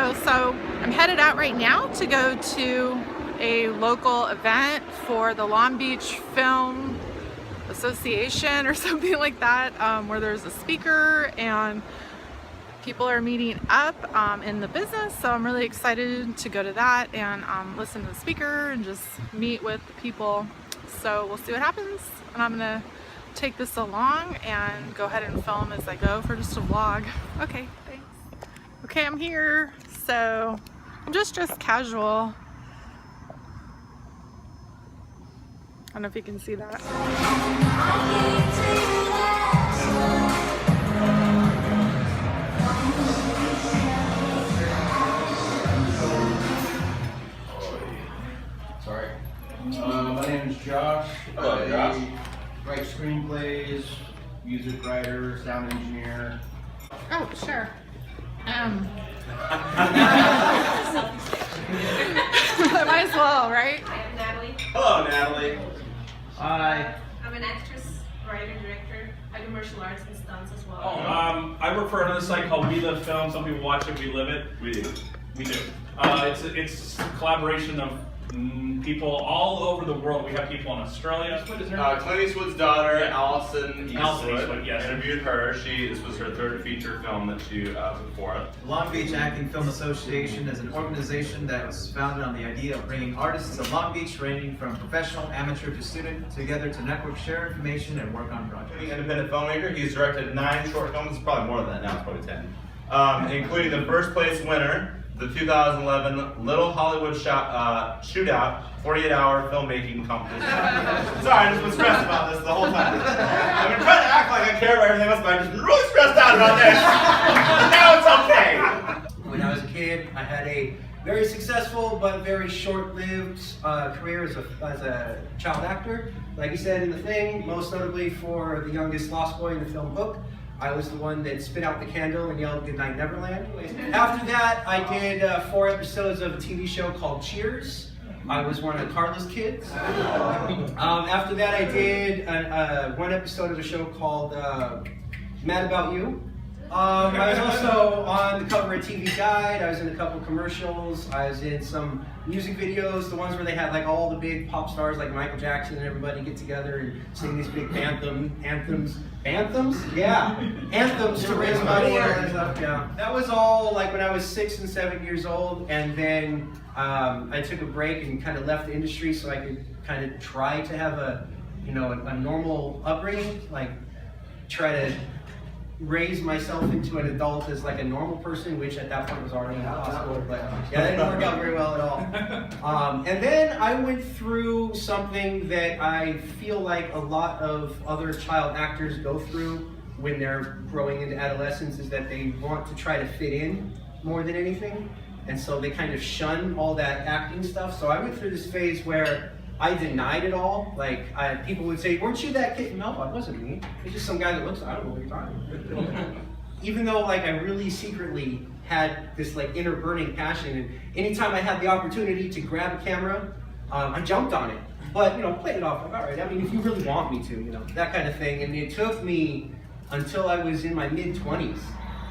Hello, so I'm headed out right now to go to a local event for the Long Beach Film Association or something like that, where there's a speaker and people are meeting up in the business. So I'm really excited to go to that and listen to the speaker and just meet with the people. So we'll see what happens, and I'm gonna take this along and go ahead and film as I go for just a vlog. Okay, thanks. Okay, I'm here. So I'm just dressed casual. I don't know if you can see that. Sorry. My name is Josh. Hello, Josh. Write screenplays, music writer, sound engineer. Oh, sure. I might as well, right? Hi, I'm Natalie. Hello, Natalie. Hi. I'm an actress, writer, director. I do martial arts and stunts as well. I work for another site called We Live Film. Some people watch it, we live it. We do. We do. It's a collaboration of people all over the world. We have people in Australia. What is her name? Clint Eastwood's daughter, Allison Eastwood, yes. Interviewed her. This was her third feature film that she put forth. Long Beach Acting Film Association is an organization that was founded on the idea of bringing artists of Long Beach, ranging from professional, amateur to student, together to network, share information, and work on projects. Independent filmmaker. He's directed 9 short films. It's probably more than that now. It's probably 10, including the first place winner, the 2011 Little Hollywood Shootout 48-hour filmmaking competition. Sorry, I've just been stressed about this the whole time. I've been trying to act like I care about everything else, but I've just been really stressed out about this. Now it's okay. When I was a kid, I had a very successful but very short-lived career as a child actor. Like you said in the thing, most notably for the youngest lost boy in the film Book. I was the one that spit out the candle and yelled "Goodnight Neverland." After that, I did 4 episodes of a TV show called Cheers. I was one of Carla's kids. After that, I did 1 episode of a show called Mad About You. I was also on the cover of TV Guide. I was in a couple commercials. I was in some music videos, the ones where they had like all the big pop stars like Michael Jackson and everybody get together and sing these big anthems? Yeah, anthems to raise money and all that stuff. Yeah, that was all like when I was 6 and 7 years old, and then I took a break and kind of left the industry so I could kind of try to have a normal upbringing, like try to raise myself into an adult as like a normal person, which at that point was already impossible, but yeah, that didn't work out very well at all. And then I went through something that I feel like a lot of other child actors go through when they're growing into adolescence, is that they want to try to fit in more than anything, and so they kind of shun all that acting stuff. So I went through this phase where I denied it all. Like, people would say, "Weren't you that kid?" No, I wasn't me. It's just some guy that looks, I don't know what you're talking about. Even though like I really secretly had this like inner burning passion, and anytime I had the opportunity to grab a camera, I jumped on it. But played it off like, all right, I mean, if you really want me to, that kind of thing. And it took me until I was in my mid-20s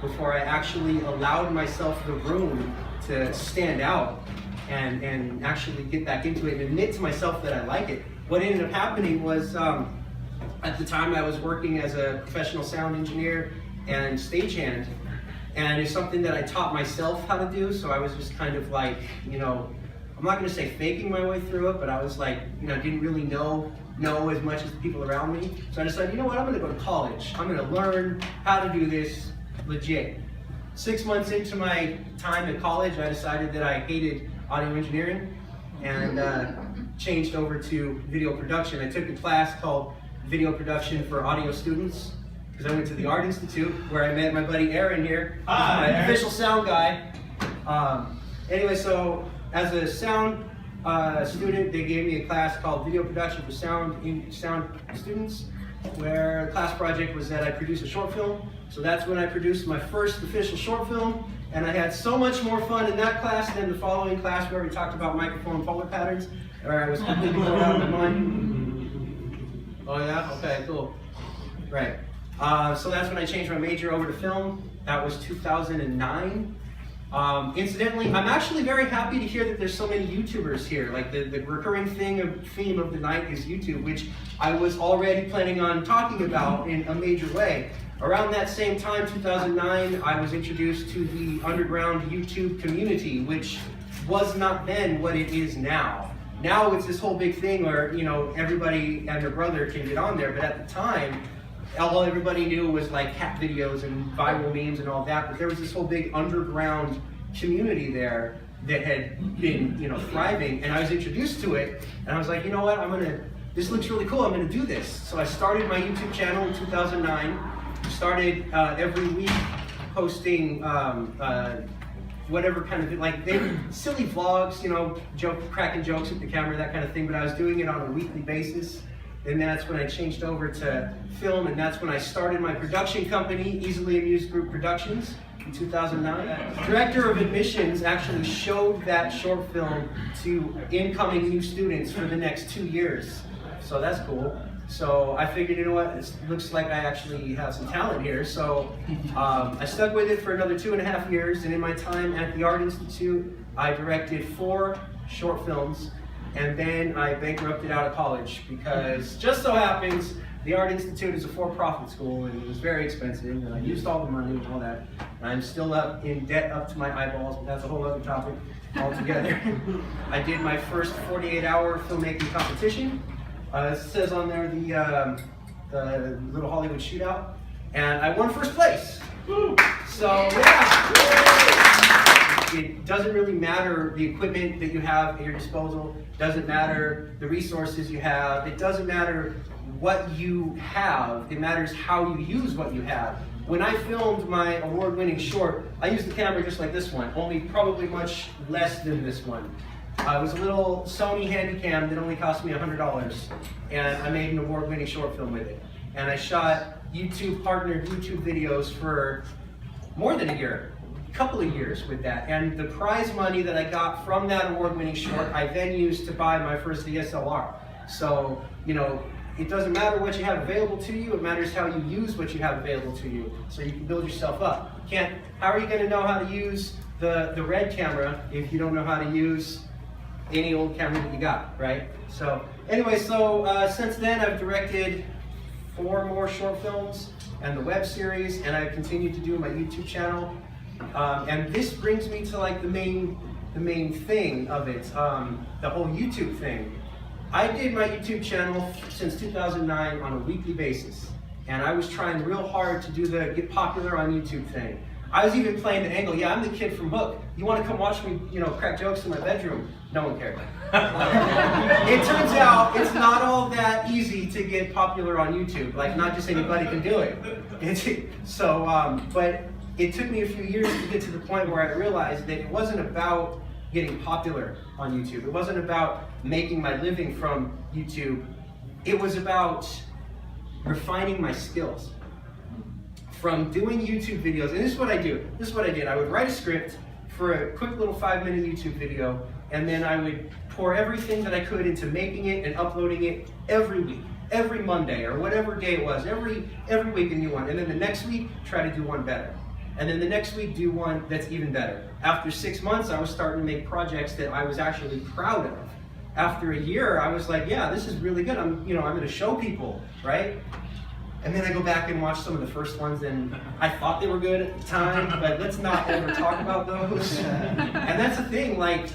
before I actually allowed myself the room to stand out and actually get back into it and admit to myself that I like it. What ended up happening was, at the time I was working as a professional sound engineer and stagehand, and it's something that I taught myself how to do, so I was just kind of like, I'm not gonna say faking my way through it, but I was like, didn't really know as much as the people around me. So I decided, you know what, I'm gonna go to college. I'm gonna learn how to do this legit. 6 months into my time at college, I decided that I hated audio engineering and changed over to video production. I took a class called Video Production for Audio Students because I went to the Art Institute where I met my buddy Aaron here. Hi, my official sound guy. Anyway, so as a sound student, they gave me a class called Video Production for Sound Students, where the class project was that I produced a short film. So that's when I produced my first official short film, and I had so much more fun in that class than the following class where we talked about microphone polar patterns, where I was completely blown out of my mind. Oh yeah? Okay, cool. Right. So that's when I changed my major over to film. That was 2009. Incidentally, I'm actually very happy to hear that there's so many YouTubers here. Like the recurring theme of the night is YouTube, which I was already planning on talking about in a major way. Around that same time, 2009, I was introduced to the underground YouTube community, which was not then what it is now. Now it's this whole big thing where, you know, everybody and their brother can get on there, but at the time, all everybody knew was like cat videos and viral memes and all that, but there was this whole big underground community there that had been, you know, thriving, and I was introduced to it, and I was like, you know what, this looks really cool, I'm gonna do this. So I started my YouTube channel in 2009, started every week posting whatever kind of, like, they were silly vlogs, you know, cracking jokes at the camera, that kind of thing, but I was doing it on a weekly basis. And that's when I changed over to film, and that's when I started my production company, Easily Amused Group Productions, in 2009. Director of admissions actually showed that short film to incoming new students for the next 2 years. So that's cool. So I figured, you know what, it looks like I actually have some talent here. So I stuck with it for another 2.5 years, and in my time at the Art Institute, I directed 4 short films. And then I bankrupted out of college because just so happens the Art Institute is a for-profit school and it was very expensive and I used all the money and all that. And I'm still up in debt up to my eyeballs, but that's a whole other topic altogether. I did my first 48-hour filmmaking competition. It says on there the Little Hollywood Shootout, and I won first place. So yeah. It doesn't really matter the equipment that you have at your disposal, doesn't matter the resources you have, it doesn't matter what you have, it matters how you use what you have. When I filmed my award-winning short, I used the camera just like this one, only probably much less than this one. It was a little Sony Handycam that only cost me $100, and I made an award-winning short film with it. And I shot partnered YouTube videos for more than a year. Couple of years with that, and the prize money that I got from that award-winning short I then used to buy my first DSLR. So, you know, it doesn't matter what you have available to you, it matters how you use what you have available to you, so you can build yourself up. How are you going to know how to use the Red camera if you don't know how to use any old camera that you got, right? So anyway, since then I've directed 4 more short films and the web series, and I've continued to do my YouTube channel. And this brings me to like the main thing of it, the whole YouTube thing. I did my YouTube channel since 2009 on a weekly basis, and I was trying real hard to do the get popular on YouTube thing. I was even playing the angle, yeah, I'm the kid from Hook. You want to come watch me, you know, crack jokes in my bedroom? No one cared. It turns out it's not all that easy to get popular on YouTube. Like, not just anybody can do it. But it took me a few years to get to the point where I realized that it wasn't about getting popular on YouTube. It wasn't about making my living from YouTube. It was about refining my skills. From doing YouTube videos, and this is what I do. This is what I did. I would write a script for a quick little 5-minute YouTube video, and then I would pour everything that I could into making it and uploading it every week. Every Monday, or whatever day it was, every week a new one. And then the next week, try to do one better. And then the next week, do one that's even better. After 6 months, I was starting to make projects that I was actually proud of. After a year, I was like, yeah, this is really good. I'm going to show people, right? And then I go back and watch some of the first ones, and I thought they were good at the time, but let's not ever talk about those. And that's the thing, like,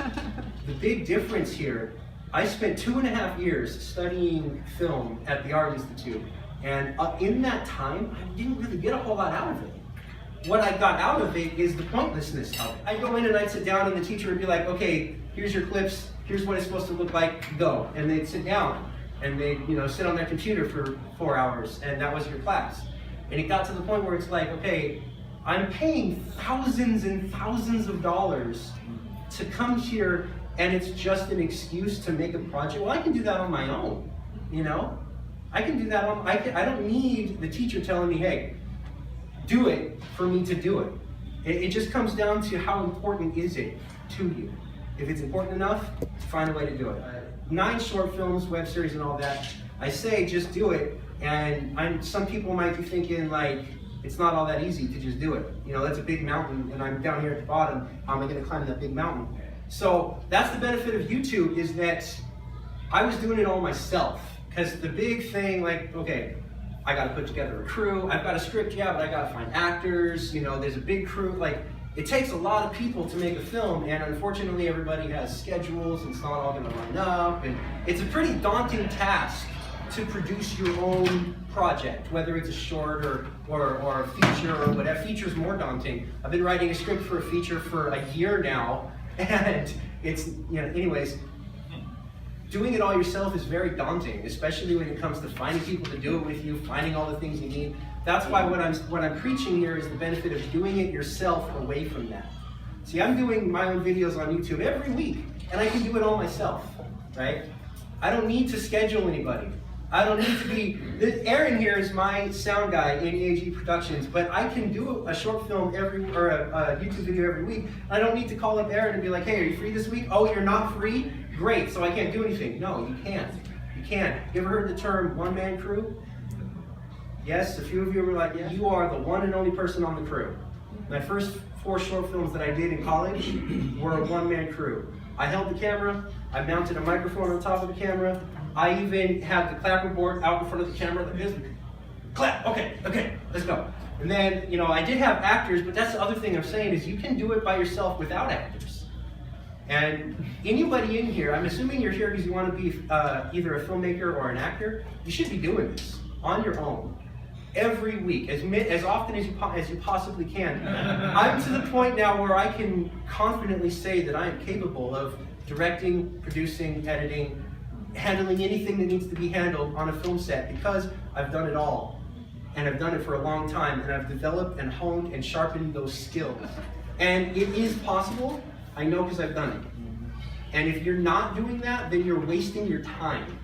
the big difference here, I spent 2.5 years studying film at the Art Institute, and in that time, I didn't really get a whole lot out of it. What I got out of it is the pointlessness of it. I'd go in and I'd sit down, and the teacher would be like, okay, here's your clips, here's what it's supposed to look like, go. And they'd sit down, and they'd sit on their computer for 4 hours, and that was your class. And it got to the point where it's like, okay, I'm paying thousands and thousands of dollars to come here, and it's just an excuse to make a project. Well, I can do that on my own, I can do that I don't need the teacher telling me, hey, do it for me to do it. It just comes down to how important is it to you. If it's important enough, find a way to do it. 9 short films, web series, and all that. I say just do it, and some people might be thinking like, it's not all that easy to just do it. You know, that's a big mountain, and I'm down here at the bottom. How am I going to climb that big mountain? So that's the benefit of YouTube, is that I was doing it all myself. Because the big thing, like, okay, I got to put together a crew. I've got a script, yeah, but I got to find actors. You know, there's a big crew. Like, it takes a lot of people to make a film, and unfortunately everybody has schedules, and it's not all going to line up, and it's a pretty daunting task to produce your own project, whether it's a short or a feature or whatever. Feature's more daunting. I've been writing a script for a feature for a year now, and it's, you know, anyways, doing it all yourself is very daunting, especially when it comes to finding people to do it with you, finding all the things you need. That's why what I'm preaching here is the benefit of doing it yourself away from that. See, I'm doing my own videos on YouTube every week, and I can do it all myself, right? I don't need to schedule anybody. I don't need to be, Aaron here is my sound guy in AG Productions, but I can do a short film a YouTube video every week. I don't need to call up Aaron and be like, hey, are you free this week? Oh, you're not free? Great, so I can't do anything. No, you can't. You can't. You ever heard the term one-man crew? Yes, a few of you were like, you are the one and only person on the crew. My first 4 short films that I did in college were a one-man crew. I held the camera, I mounted a microphone on top of the camera, I even had the clapper board out in front of the camera like this. Clap, okay, let's go. And then, you know, I did have actors, but that's the other thing I'm saying is you can do it by yourself without actors. And anybody in here, I'm assuming you're here because you want to be either a filmmaker or an actor, you should be doing this on your own. Every week, as often as you possibly can. I'm to the point now where I can confidently say that I am capable of directing, producing, editing, handling anything that needs to be handled on a film set because I've done it all. And I've done it for a long time, and I've developed and honed and sharpened those skills. And it is possible, I know because I've done it. And if you're not doing that, then you're wasting your time.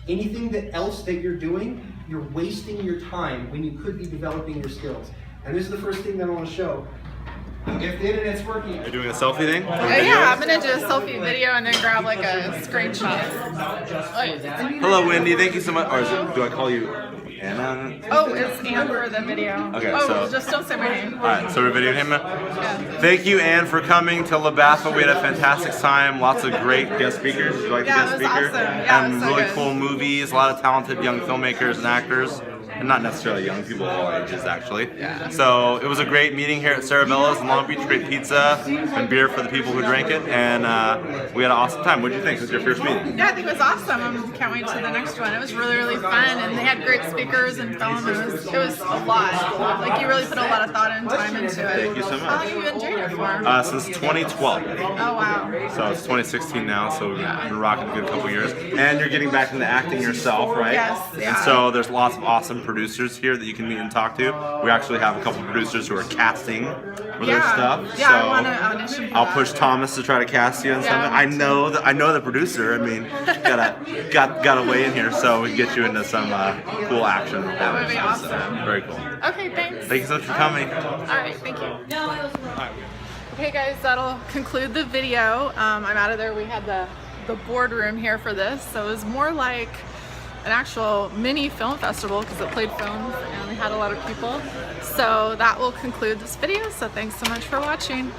Anything else that you're doing, you're wasting your time when you could be developing your skills. And this is the first thing that I want to show. If the internet's working. Are you doing a selfie thing? Yeah, I'm gonna do a selfie video and then grab like a screenshot. Hello, Wendy. Thank you so much. Or do I call you Anna? Oh, it's Ann for the video. Okay, oh, so just don't say my name. All right, so we're videoing him. Yeah. Thank you, Ann, for coming to LBAFA. We had a fantastic time. Lots of great guest speakers. Did you like the guest it was speaker? awesome. Yeah, and it was so really good. cool movies. A lot of talented young filmmakers and actors. And not necessarily young people, all ages actually. Yeah. So it was a great meeting here at Cerebella's in Long Beach. Great pizza and beer for the people who drank it, and we had an awesome time. What did you think? It was your first meeting? Yeah, I think it was awesome. I can't wait to the next one. It was really, really fun, and they had great speakers and film. It was a lot. Like you really put a lot of thought and time into it. Thank you so much. How long have you been doing it for? Since 2012. Oh wow. So it's 2016 now, so we've been rocking a good couple years. And you're getting back into acting yourself, right? Yes, yeah. And so there's lots of awesome producers here that you can meet and talk to. We actually have a couple producers who are casting for their stuff. Yeah, so I want to audition for I'll that. push Thomas to try to cast you on Yeah, something. me I know the producer. I mean, gotta weigh in here so we can get you into some cool action. That would be awesome. Very cool. Okay, thanks. Thank you so much for coming. All right, thank you. Okay, guys, that'll conclude the video. I'm out of there. We had the boardroom here for this, so it was more like an actual mini film festival because it played films and we had a lot of people. So that will conclude this video. So thanks so much for watching.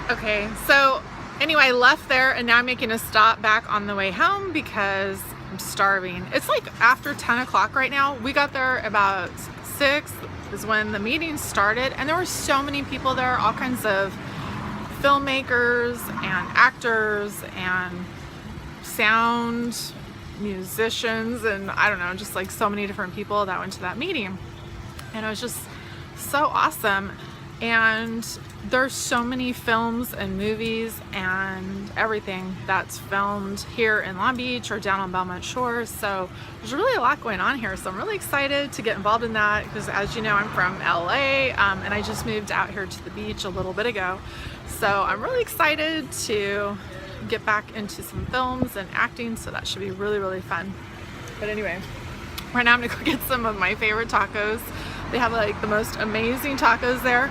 Okay, so anyway, I left there and now I'm making a stop back on the way home because I'm starving. It's like after 10 o'clock right now. We got there about 6 is when the meeting started, and there were so many people there, all kinds of filmmakers and actors and sound musicians, and I don't know, just like so many different people that went to that meeting. And it was just so awesome. And there's so many films and movies and everything that's filmed here in Long Beach or down on Belmont Shores. So there's really a lot going on here. So I'm really excited to get involved in that because, as you know, I'm from LA and I just moved out here to the beach a little bit ago. So I'm really excited to get back into some films and acting. So that should be really, really fun. But anyway, right now I'm gonna go get some of my favorite tacos. They have like the most amazing tacos there.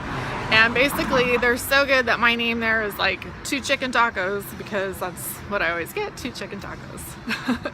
And basically they're so good that my name there is like 2 chicken tacos because that's what I always get, 2 chicken tacos.